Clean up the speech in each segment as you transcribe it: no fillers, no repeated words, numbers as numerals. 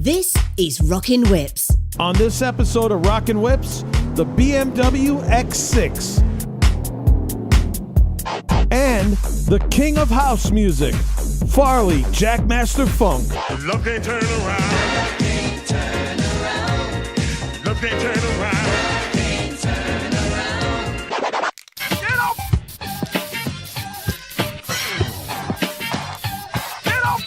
This is Rockin Whips. On this episode of Rockin Whips, the BMW X6. And the king of house music, Farley, Jackmaster Funk. Love can't turn around. Love can't turn around. Love can't turn around. Love can't turn around. Get up! Get up!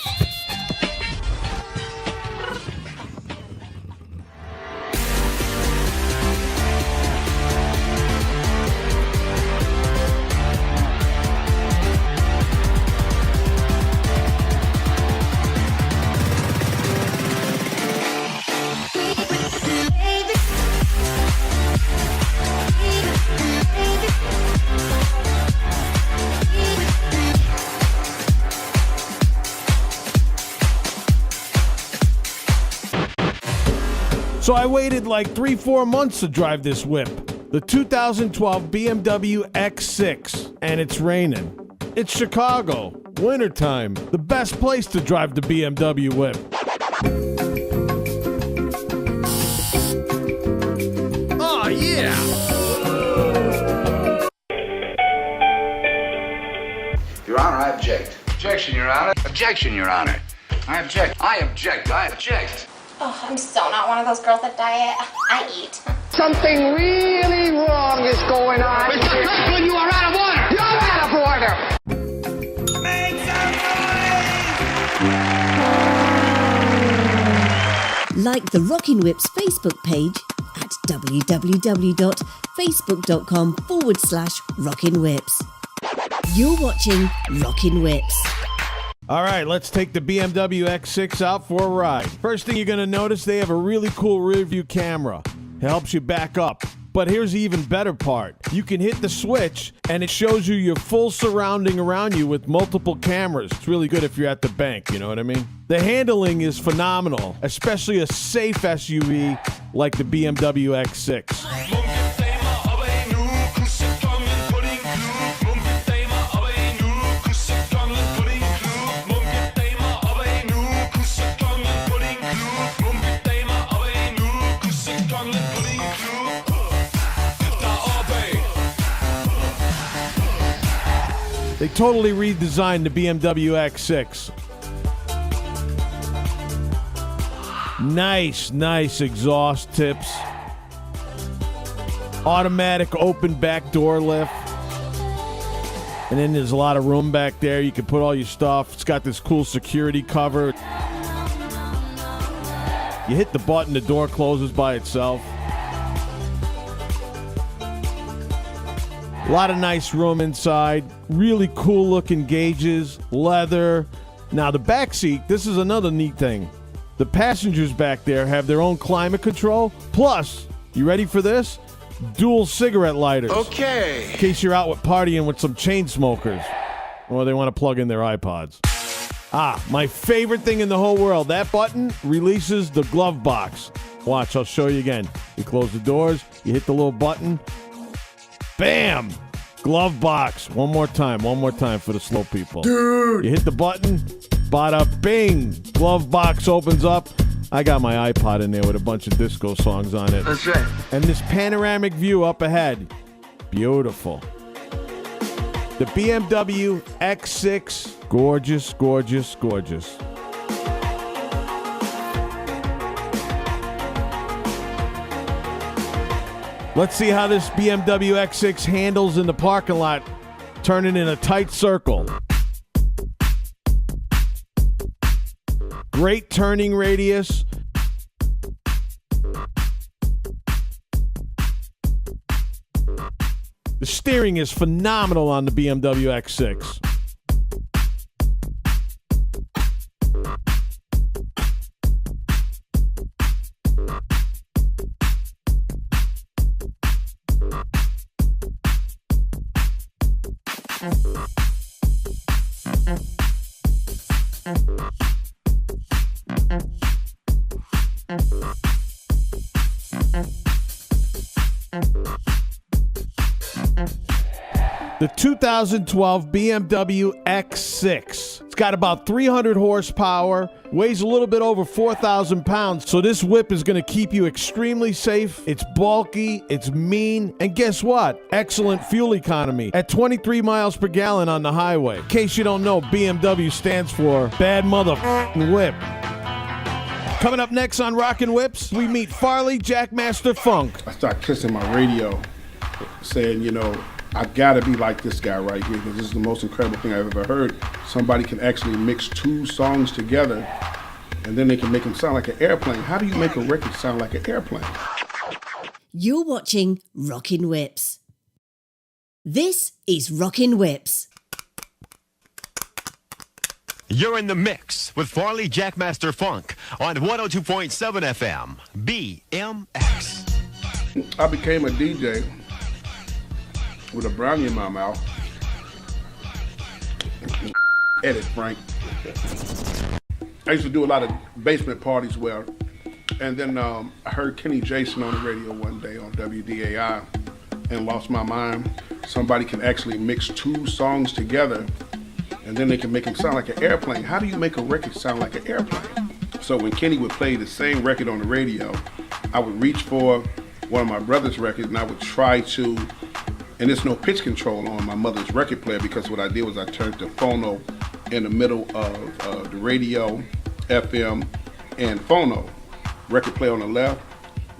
So I waited like 3-4 months to drive this whip. The 2012 BMW X6. And it's raining. It's Chicago. Wintertime. The best place to drive the BMW whip. Oh, yeah! Your Honor, I object. Objection, Your Honor. Objection, Your Honor. I object. I object. I object. Oh, I'm so not one of those girls that diet. I eat. Something really wrong is going on. Mr. Kirkland, you are out of order! You're out of order! Make some noise! Like the Rockin Whips Facebook page at www.facebook.com/Rockin Whips. You're watching Rockin Whips. All right, let's take the BMW X6 out for a ride. First thing you're going to notice, they have a really cool rear view camera. It helps you back up. But here's the even better part. You can hit the switch, and it shows you your full surrounding around you with multiple cameras. It's really good if you're at the bank, you know what I mean? The handling is phenomenal, especially a safe SUV like the BMW X6. They totally redesigned the BMW X6. Nice exhaust tips. Automatic open back door lift. And then there's a lot of room back there. You can put all your stuff. It's got this cool security cover. You hit the button, the door closes by itself. A lot of nice room inside. Really cool looking gauges, leather. Now the back seat, this is another neat thing. The passengers back there have their own climate control. Plus, you ready for this? Dual cigarette lighters. Okay. In case you're out partying with some chain smokers. Or they want to plug in their iPods. My favorite thing in the whole world. That button releases the glove box. Watch, I'll show you again. You close the doors, you hit the little button. Bam! Glove box. One more time for the slow people. Dude! You hit the button, bada bing! Glove box opens up. I got my iPod in there with a bunch of disco songs on it. That's right. And this panoramic view up ahead. Beautiful. The BMW X6. Gorgeous, gorgeous, gorgeous. Let's see how this BMW X6 handles in the parking lot, turning in a tight circle. Great turning radius. The steering is phenomenal on the BMW X6. The 2012 BMW X6. It's got about 300 horsepower, Weighs a little bit over 4,000 pounds, so this whip is going to keep you extremely safe. It's bulky, it's mean, and guess what? Excellent fuel economy at 23 miles per gallon on the highway. In case you don't know, BMW stands for Bad Motherfucking Whip. Coming up next on Rockin' Whips, we meet Farley, Jackmaster Funk. I start kissing my radio, saying, you know, I've got to be like this guy right here, because this is the most incredible thing I've ever heard. Somebody can actually mix two songs together, and then they can make them sound like an airplane. How do you make a record sound like an airplane? You're watching Rockin' Whips. This is Rockin' Whips. You're in the mix with Farley Jackmaster Funk on 102.7 FM, BMX. I became a DJ with a brownie in my mouth. Edit, Frank. I used to do a lot of basement parties where, and then I heard Kenny Jason on the radio one day on WDAI and lost my mind. Somebody can actually mix two songs together, and then they can make them sound like an airplane. How do you make a record sound like an airplane? So when Kenny would play the same record on the radio, I would reach for one of my brother's records and I would try to, and there's no pitch control on my mother's record player, because what I did was I turned the phono in the middle of the radio, FM, and phono. Record player on the left,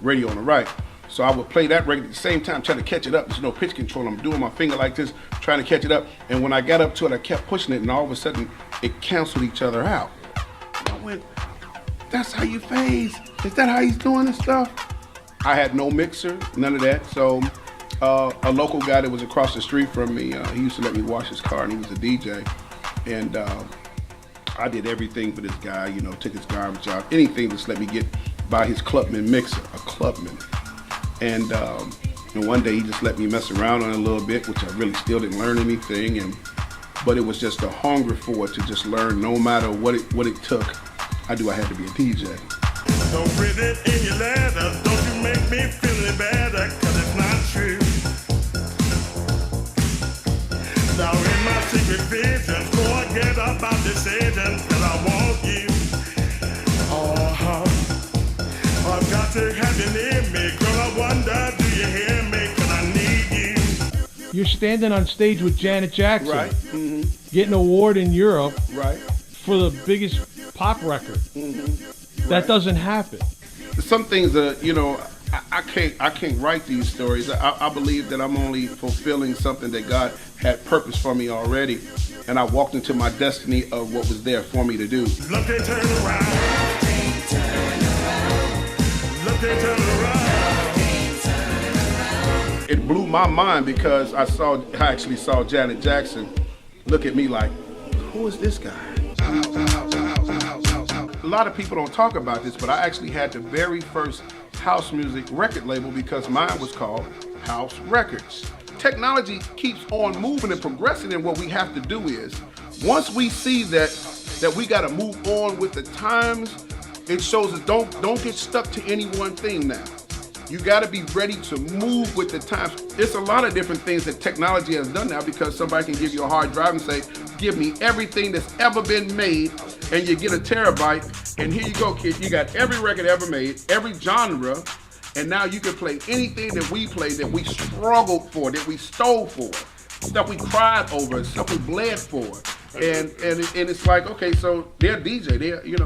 radio on the right. So I would play that record at the same time, trying to catch it up. There's no pitch control. I'm doing my finger like this, trying to catch it up. And when I got up to it, I kept pushing it, and all of a sudden, it canceled each other out. And I went, that's how you phase? Is that how he's doing this stuff? I had no mixer, none of that. So a local guy that was across the street from me, he used to let me wash his car, and he was a DJ. And I did everything for this guy, you know, took his garbage out, anything just let me get by his Clubman mixer, a Clubman. And one day he just let me mess around on it a little bit, which I really still didn't learn anything. But it was just a hunger for it to just learn, no matter what it took. I had to be a DJ. Don't read it in your letters, don't you make me feel any better, 'cause it's not true. Now in my secret vision, forget about decisions, 'cause I want you. I've got to have you near me, girl, I wonder, do you hear me, 'cause I need you. You're standing on stage with Janet Jackson, Right. Mm-hmm. getting an award in Europe, Right. for the biggest pop record. Mm-hmm. That doesn't happen. Some things that, you know, I can't write these stories. I believe that I'm only fulfilling something that God had purpose for me already, and I walked into my destiny of what was there for me to do. Look and turn around. Look and turn around. It blew my mind because I actually saw Janet Jackson look at me like, who is this guy? A lot of people don't talk about this, but I actually had the very first house music record label because mine was called House Records. Technology keeps on moving and progressing, and what we have to do is, once we see that we got to move on with the times, it shows us don't get stuck to any one thing now. You got to be ready to move with the times. It's a lot of different things that technology has done now, because somebody can give you a hard drive and say, give me everything that's ever been made, and you get a terabyte, and here you go, kid. You got every record ever made, every genre, and now you can play anything that we played, that we struggled for, that we stole for, stuff we cried over, stuff we bled for. And it's like, okay, so they're DJ. You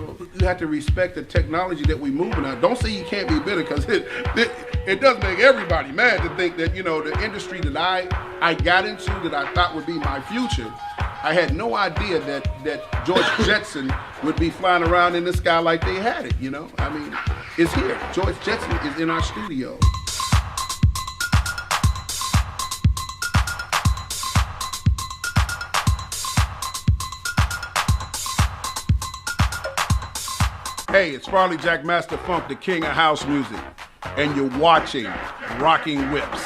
have to respect the technology that we're moving on. Don't say you can't be bitter, because it does make everybody mad to think that, the industry that I got into, that I thought would be my future, I had no idea that George Jetson would be flying around in the sky like they had it, I mean, it's here. George Jetson is in our studio. Hey, it's Farley Jackmaster Funk, the king of house music, and you're watching Rockin Whips.